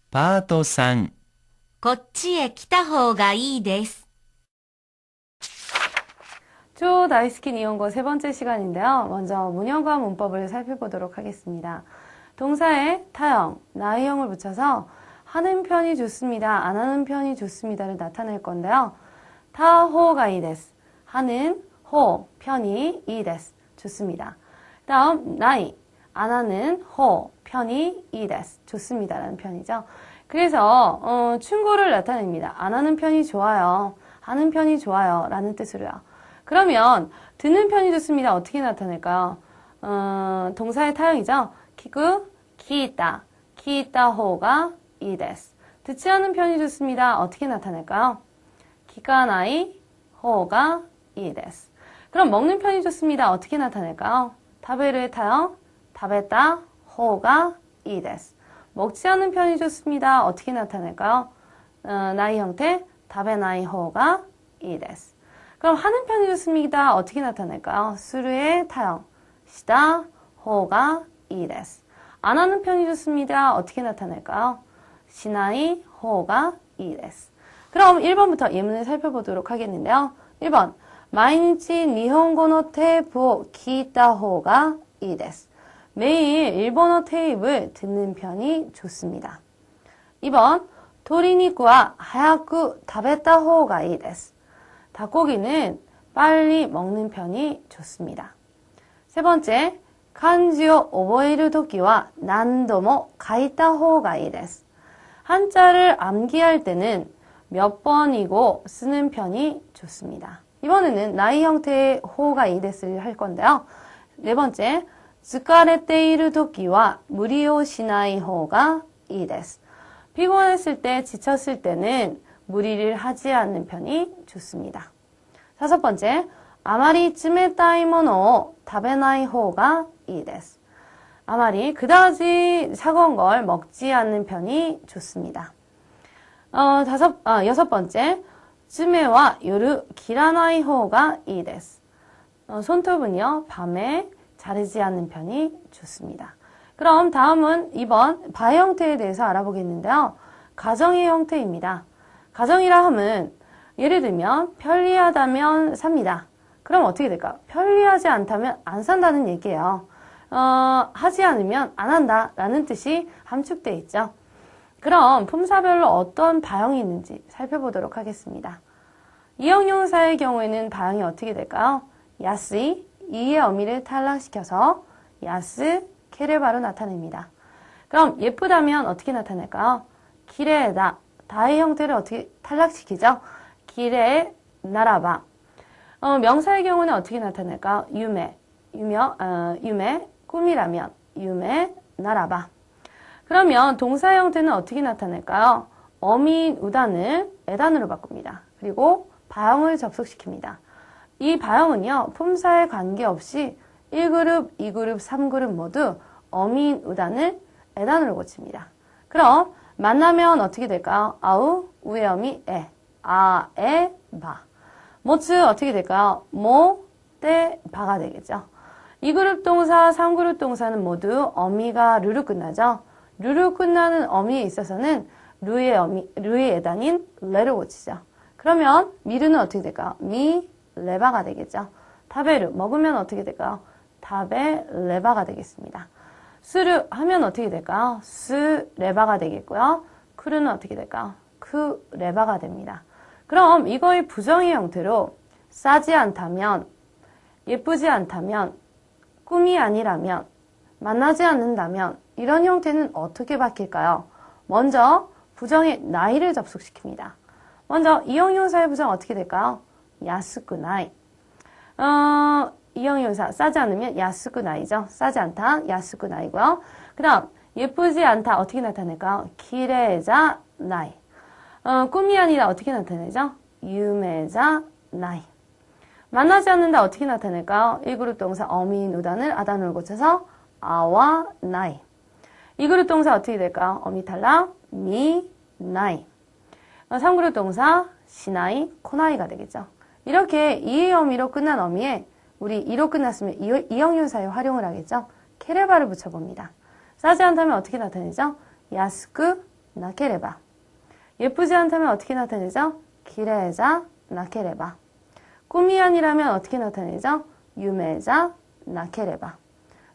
パート3。こっちへ来た方がいいです。조 나이스킨 이용고 세 번째 시간인데요. 먼저 문형과 문법을 살펴보도록 하겠습니다. 동사에 타형, 나이형을 붙여서 하는 편이 좋습니다, 안 하는 편이 좋습니다를 나타낼 건데요. 타호가 이데스, 하는 호, 편이 이데스, 좋습니다. 다음 나이, 안 하는 호, 편이 이데스, 좋습니다라는 편이죠. 그래서 충고를 나타냅니다. 안 하는 편이 좋아요, 하는 편이 좋아요 라는 뜻으로요. 그러면 듣는 편이 좋습니다. 어떻게 나타낼까요? 동사의 타형이죠. 키구, 키있다, 키있다호가 이데스. 듣지 않는 편이 좋습니다. 어떻게 나타낼까요? 키가나이 호가 이데스. 그럼 먹는 편이 좋습니다. 어떻게 나타낼까요? 타베르의 타형, 타베타 호가 이데스. 먹지 않는 편이 좋습니다. 어떻게 나타낼까요? 나이 형태, 타베나이 호가 이데스. 그럼 하는 편이 좋습니다. 어떻게 나타낼까요? 수르의 타형, 시다 호가 이데스. 안 하는 편이 좋습니다. 어떻게 나타낼까요? 시나이 호가 이데스. 그럼 1번부터 예문을 살펴보도록 하겠는데요. 1번, 마이니치 니혼고노 테이프を聞いた方がいいです. 매일 일본어 테이프를 듣는 편이 좋습니다. 2번, 鶏肉は早く食べた方がいいです. 닭고기는 빨리 먹는 편이 좋습니다. 세 번째, 간지を覚えるときは何度も書いた方がいいです. 한자를 암기할 때는 몇 번이고 쓰는 편이 좋습니다. 이번에는 나이 형태의 호가 이데스를 할 건데요. 네 번째, 疲れているときは無理をしない方がいいです. 피곤했을 때, 지쳤을 때는 무리를 하지 않는 편이 좋습니다. 다섯 번째, 아마리 찌메타이 모노 타베나이 호가 이 데스. 아마리 그다지 차가운 걸 먹지 않는 편이 좋습니다. 여섯 번째, 찌메와 요르 기라나이 호가 이 데스. 손톱은요, 밤에 자르지 않는 편이 좋습니다. 그럼 다음은 2번 바 형태에 대해서 알아보겠는데요. 가정의 형태입니다. 가정이라 함은 예를 들면 편리하다면 삽니다. 그럼 어떻게 될까요? 편리하지 않다면 안 산다는 얘기예요. 하지 않으면 안 한다 라는 뜻이 함축되어 있죠. 그럼 품사별로 어떤 바형이 있는지 살펴보도록 하겠습니다. 이형용사의 경우에는 바형이 어떻게 될까요? 야스이, 이의 어미를 탈락시켜서 야스, 케레바로 나타냅니다. 그럼 예쁘다면 어떻게 나타낼까요? 기레다, 다의 형태를 어떻게 탈락시키죠? 기레, 나라바. 명사의 경우는 어떻게 나타낼까요? 유메, 유메, 꿈이라면 유메, 나라바. 그러면 동사 형태는 어떻게 나타낼까요? 어민, 우단을 에단으로 바꿉니다. 그리고 바형을 접속시킵니다. 이 바형은요, 품사에 관계없이 1그룹, 2그룹, 3그룹 모두 어민, 우단을 에단으로 고칩니다. 그럼 만나면 어떻게 될까요? 아우, 우의 어미, 에, 아, 에, 바. 모츠 어떻게 될까요? 모, 때, 바가 되겠죠. 2그룹 동사, 3그룹 동사는 모두 어미가 루로 끝나죠. 루로 끝나는 어미에 있어서는 루의 에단인 레로 고치죠. 그러면 미르는 어떻게 될까요? 미, 레바가 되겠죠. 타베르, 먹으면 어떻게 될까요? 타베, 레바가 되겠습니다. 스르 하면 어떻게 될까요? 스, 레바가 되겠고요. 크르는 어떻게 될까요? 크, 레바가 됩니다. 그럼 이거의 부정의 형태로 싸지 않다면, 예쁘지 않다면, 꿈이 아니라면, 만나지 않는다면 이런 형태는 어떻게 바뀔까요? 먼저 부정의 나이를 접속시킵니다. 먼저 이형용사의 부정 어떻게 될까요? 야스쿠나이. 이형용사 싸지 않으면 야스쿠나이죠. 싸지 않다, 야스쿠나이고요. 그 다음 예쁘지 않다 어떻게 나타낼까요? 기레자 나이. 꿈이 아니다 어떻게 나타내죠? 유메자 나이. 만나지 않는다 어떻게 나타낼까요? 1그룹 동사 어민 우단을 아단으로 고쳐서 아와 나이. 2그룹 동사 어떻게 될까요? 어미 탈락 미 나이. 3그룹 동사 시나이 코나이가 되겠죠. 이렇게 이의 어미로 끝난 어미에 우리 이로 끝났으면 이형용사에 활용을 하겠죠. 케레바를 붙여봅니다. 싸지 않다면 어떻게 나타내죠? 야스쿠 나케레바. 예쁘지 않다면 어떻게 나타내죠? 기레자 나케레바. 꿈이 아니라면 어떻게 나타내죠? 유메자 나케레바.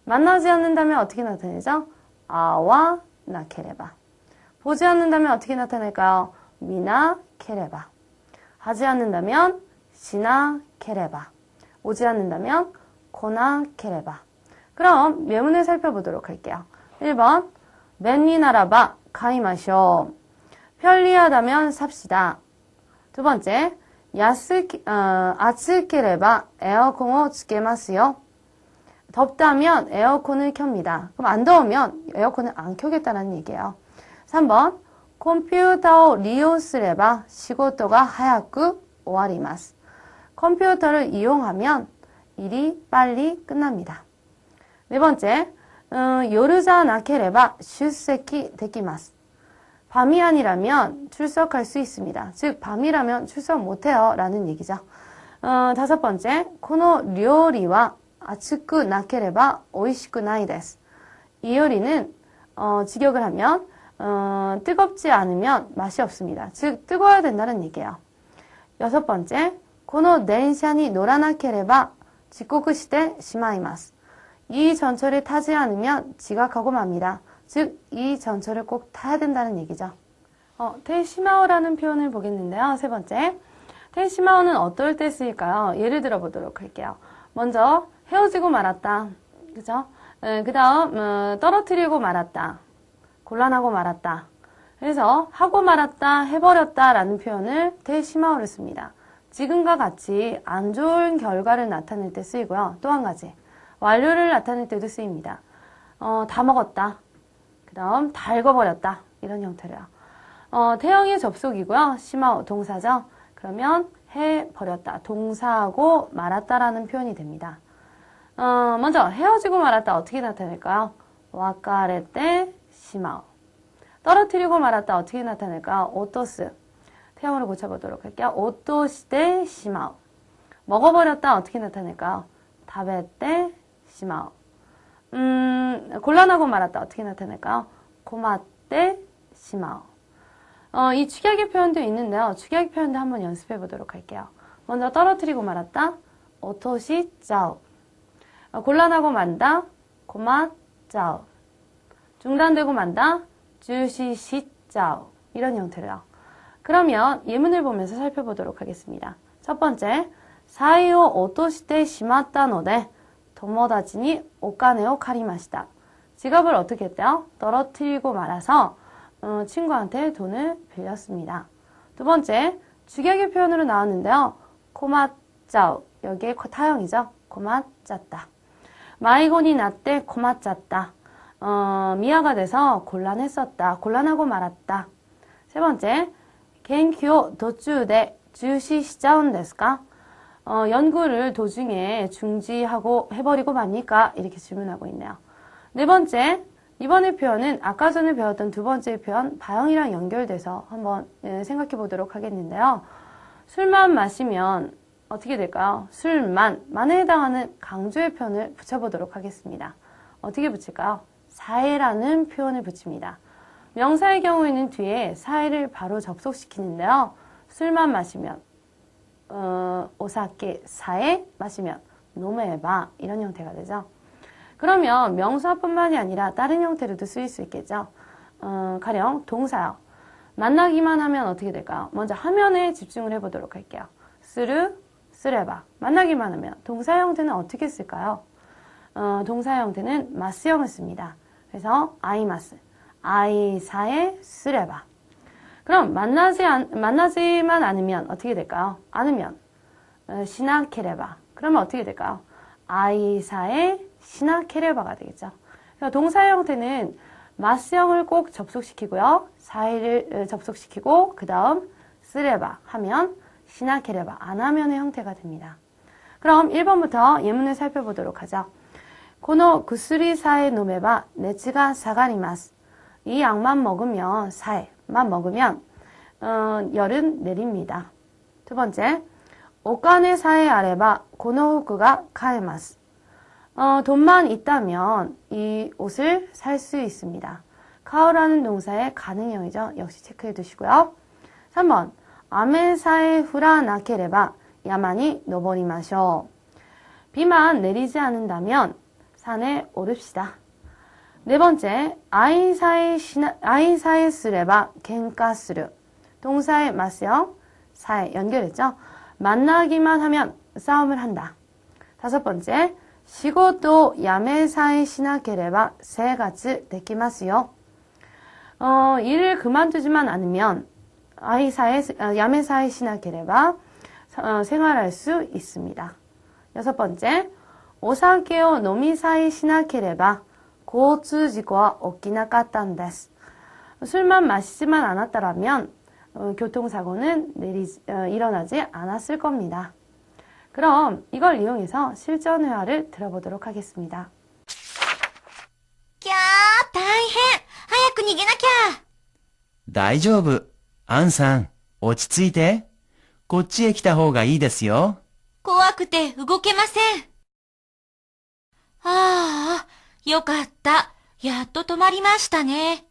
만나지 않는다면 어떻게 나타내죠? 아와 나케레바. 보지 않는다면 어떻게 나타낼까요? 미나 케레바. 하지 않는다면 시나 케레바. 오지 않는다면 코나 케레바. 그럼 예문을 살펴보도록 할게요. 1번 맨니나라바 가이마쇼. 편리하다면 삽시다. 두 번째 아츠케레바 에어컨을 츠케마스요. 덥다면 에어컨을 켭니다. 그럼 안 더우면 에어컨을 안 켜겠다는 얘기예요. 3번 컴퓨터 리용스레바 시고토가 하야쿠 오와리마스. 컴퓨터를 이용하면 일이 빨리 끝납니다. 네 번째 요르자 나케레바 출석이 되기마스. 밤이 아니라면 출석할 수 있습니다. 즉 밤이라면 출석 못해요 라는 얘기죠. 다섯 번째 코노 료리와 아츠쿠 나케레바 오이시쿠 나이 데스. 이 요리는 직역을 하면 뜨겁지 않으면 맛이 없습니다. 즉 뜨거워야 된다는 얘기예요. 여섯 번째 코노 덴샤니 노라나케레바 지코쿠시테 시마이마스. 이 전철을 타지 않으면 지각하고 맙니다. 즉 이 전철을 꼭 타야 된다는 얘기죠. 테시마오라는 표현을 보겠는데요. 세 번째 테시마오는 어떨 때 쓰일까요? 예를 들어 보도록 할게요. 먼저 헤어지고 말았다. 그죠? 그 다음 떨어뜨리고 말았다. 곤란하고 말았다. 그래서 하고 말았다, 해버렸다 라는 표현을 테시마오를 씁니다. 지금과 같이 안 좋은 결과를 나타낼 때 쓰이고요. 또 한 가지 완료를 나타낼 때도 쓰입니다. 다 먹었다. 그 다음 다 읽어버렸다. 이런 형태로요. 태형의 접속이고요. 시마오 동사죠. 그러면 해버렸다. 동사하고 말았다라는 표현이 됩니다. 먼저 헤어지고 말았다 어떻게 나타낼까요? 와카레테 시마오. 떨어뜨리고 말았다 어떻게 나타낼까요? 오토스. 태형으로 고쳐보도록 할게요. 오토시테 시마오. 먹어버렸다 어떻게 나타낼까요? 다베테 시마오. 곤란하고 말았다 어떻게 나타낼까요? 고마떼 시마오. 이 축약의 표현도 있는데요. 축약의 표현도 한번 연습해 보도록 할게요. 먼저 떨어뜨리고 말았다. 오토시 짜오. 곤란하고 만다. 고마 짜오. 중단되고 만다. 주시시 짜오. 이런 형태로요. 그러면 예문을 보면서 살펴보도록 하겠습니다. 첫 번째, 사이오 오토시테 시마타 노데 도모다치니 오카네오 카리마시다. 지갑을 어떻게 했대요? 떨어뜨리고 말아서 친구한테 돈을 빌렸습니다. 두 번째, 주격의 표현으로 나왔는데요. 고마짜오. 여기에 타형이죠. 고마짰다. 마이곤이 나때 고마짰다. 미아가 돼서 곤란했었다. 곤란하고 말았다. 세 번째, 겐큐오 도쭈데 주시 시자운 데스까? 연구를 도중에 중지하고 해버리고 맙니까? 이렇게 질문하고 있네요. 네 번째, 이번의 표현은 아까 전에 배웠던 두 번째 표현 바형이랑 연결돼서 한번 생각해 보도록 하겠는데요. 술만 마시면 어떻게 될까요? 술만에 해당하는 강조의 표현을 붙여보도록 하겠습니다. 어떻게 붙일까요? 사에라는 표현을 붙입니다. 명사의 경우에는 뒤에 사에를 바로 접속시키는데요. 술만 마시면 오사케 사에 마시면 노메바 이런 형태가 되죠. 그러면 명사뿐만이 아니라 다른 형태로도 쓰일 수 있겠죠. 가령 동사요. 만나기만 하면 어떻게 될까요? 먼저 하면에 집중을 해보도록 할게요. 쓰르, 쓰레바. 만나기만 하면 동사 형태는 어떻게 쓸까요? 동사 형태는 마스형을 씁니다. 그래서 아이마스, 아이사에 쓰레바. 그럼 만나지만 않으면 어떻게 될까요? 않으면 시나케레바. 그러면 어떻게 될까요? 아이사에 시나케레바가 되겠죠. 그래서 동사 형태는 마스형을 꼭 접속시키고요. 사이를 접속시키고 그 다음 쓰레바 하면 시나케레바 안 하면의 형태가 됩니다. 그럼 1번부터 예문을 살펴보도록 하죠. 고노 구스리 사에 노메바 네츠가 사가리마스. 이 약만 먹으면 사에만 먹으면 열은 내립니다. 두 번째, 오카네 사에 아레바 고노 후쿠가 카에마스. 돈만 있다면 이 옷을 살 수 있습니다. 카오라는 동사의 가능형이죠. 역시 체크해 두시고요. 3번. 아메사에 후라 나케레바 야마니 노보리마쇼. 비만 내리지 않는다면 산에 오릅시다. 네 번째. 아이사에 쓰레바 겐카스르. 동사의 마스형 사에 연결했죠. 만나기만 하면 싸움을 한다. 다섯 번째. 시고도 야메사에 시나케레바 세가츠 데키마스요. 일을 그만두지만 않으면 야메사에 시나케레바 생활할 수 있습니다. 여섯 번째. 오사케오 노미사에 시나케레바 고츠지고와 오키나카탄 데스. 술만 마시지만 않았다라면 교통사고는 일어나지 않았을 겁니다. 그럼 이걸 이용해서 실전 회화를 들어보도록 하겠습니다. きゃー、大変。早く逃げなきゃ。大丈夫。アンさん、落ち着いて。こっちへ来た方がいいですよ。怖くて動けません。ああ、よかった。やっと止まりましたね。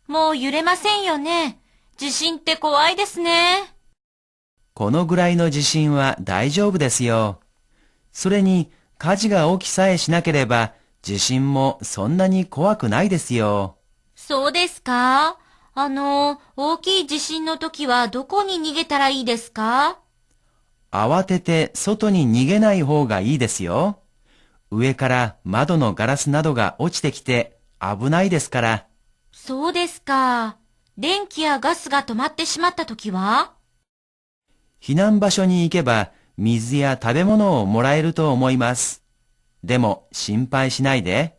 もう揺れませんよね。地震って怖いですね。このぐらいの地震は大丈夫ですよ。それに火事が起きさえしなければ地震もそんなに怖くないですよ。そうですか？大きい地震の時はどこに逃げたらいいですか？慌てて外に逃げない方がいいですよ。上から窓のガラスなどが落ちてきて危ないですから。そうですか。電気やガスが止まってしまった時は？避難場所に行けば水や食べ物をもらえると思います。でも心配しないで。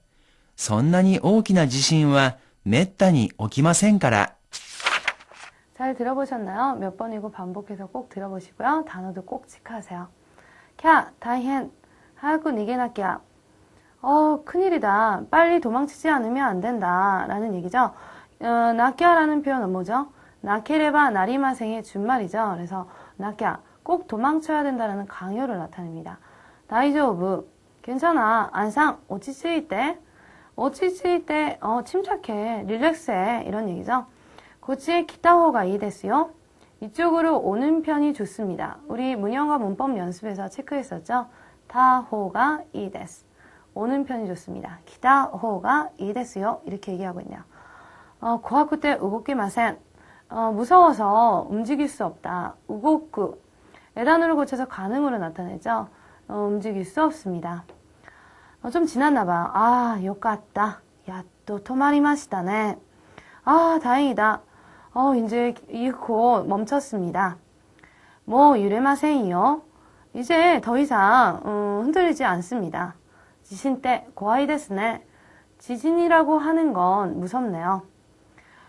そんなに大きな地震はめったに起きませんから。잘 들어보셨나요? 몇 번이고 반복해서 꼭 들어보시고요. 단어도 꼭 체크하세요. 캬, 다이헨, 하야쿠 니게나키야. 큰일이다. 빨리 도망치지 않으면 안 된다. 라는 얘기죠. 나키야라는 표현은 뭐죠? 나케레바 나리마생의 준말이죠. 그래서 나키야, 꼭 도망쳐야 된다라는 강요를 나타냅니다. 다이조부, 괜찮아. 안상, 오치츠이때. 오치츠이때, 침착해. 릴렉스해. 이런 얘기죠. 고치에 기타호가 이 데스요. 이쪽으로 오는 편이 좋습니다. 우리 문형과 문법 연습에서 체크했었죠. 타호가 이 데스. 오는 편이 좋습니다. 기타호가 이 데스요. 이렇게 얘기하고 있네요. 고하쿠 때 우고키 마센. 무서워서 움직일 수 없다. 우고쿠. 에단으로 고쳐서 가능으로 나타내죠. 움직일 수 없습니다. 좀 지났나봐요. 아, 요까다. 야, 또 토마리마시다네. 아, 다행이다. 이제 이 곧 멈췄습니다. 뭐 유레마센이요. 이제 더 이상 흔들리지 않습니다. 지신 때 고아이 데스네. 지진이라고 하는 건 무섭네요.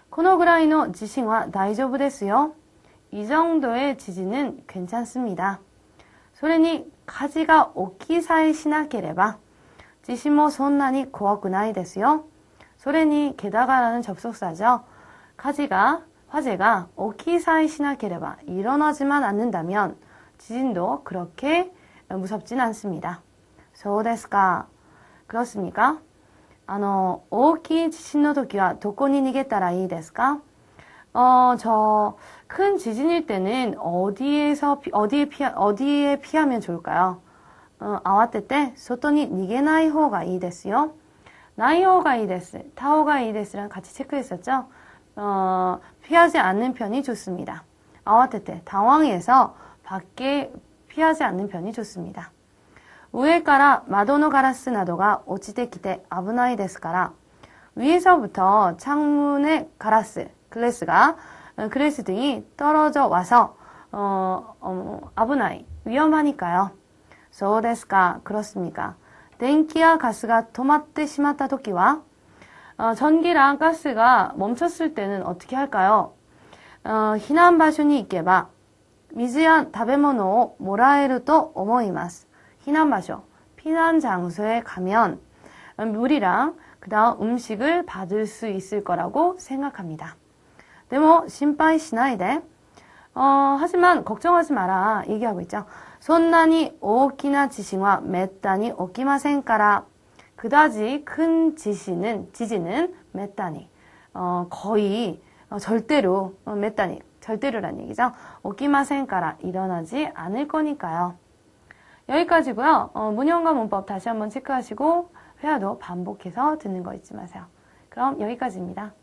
코노그라이노 지신와 다이조부 데스요. 이 정도의 지진은 괜찮습니다. 소련이 가지가 오키사에 시나케레바 지신모 손난이 고아쿠 나이 데스요. 소련이 게다가라는 접속사죠. 화재가 오키사에 시나케레바 일어나지만 않는다면 지진도 그렇게 무섭진 않습니다. 소데스까? 그렇습니까? 오키 지진의 도끼와 도코니 니게따라 이 데스까? 저 큰 지진일 때는 어디에 피하면 좋을까요? 아와테테 소토니 니게나이 호가 이 데스요. 나이 호가 이 데스, 타호가 이 데스랑 같이 체크했었죠. 피하지 않는 편이 좋습니다. 아와테테 당황해서 밖에 피하지 않는 편이 좋습니다. 우에까라 마도노 가라스 나도가 오치테키테 아부나이 데스까라 위에서부터 창문의 글래스 등이 떨어져 와서 아부나이 위험하니까요. 소데스까 그렇습니까?電気와 가스가 도마tte 시마타 토끼와 전기랑 가스가 멈췄을 때는 어떻게 할까요?避難場所に行けば水や食べ物をもらえると思います.避難場所, 피난 장소에 가면 물이랑 그다음 음식을 받을 수 있을 거라고 생각합니다. でも心配しないで. 하지만 걱정하지 마라 얘기하고 있죠. そんなに大きな地震はめったに起きませんから. 그다지 큰 지진은めったに 거의 절대로 메따니 절대로란 얘기죠. 오키마센까라 일어나지 않을 거니까요. 여기까지고요. 문형과 문법 다시 한번 체크하시고 회화도 반복해서 듣는 거 잊지 마세요. 그럼 여기까지입니다.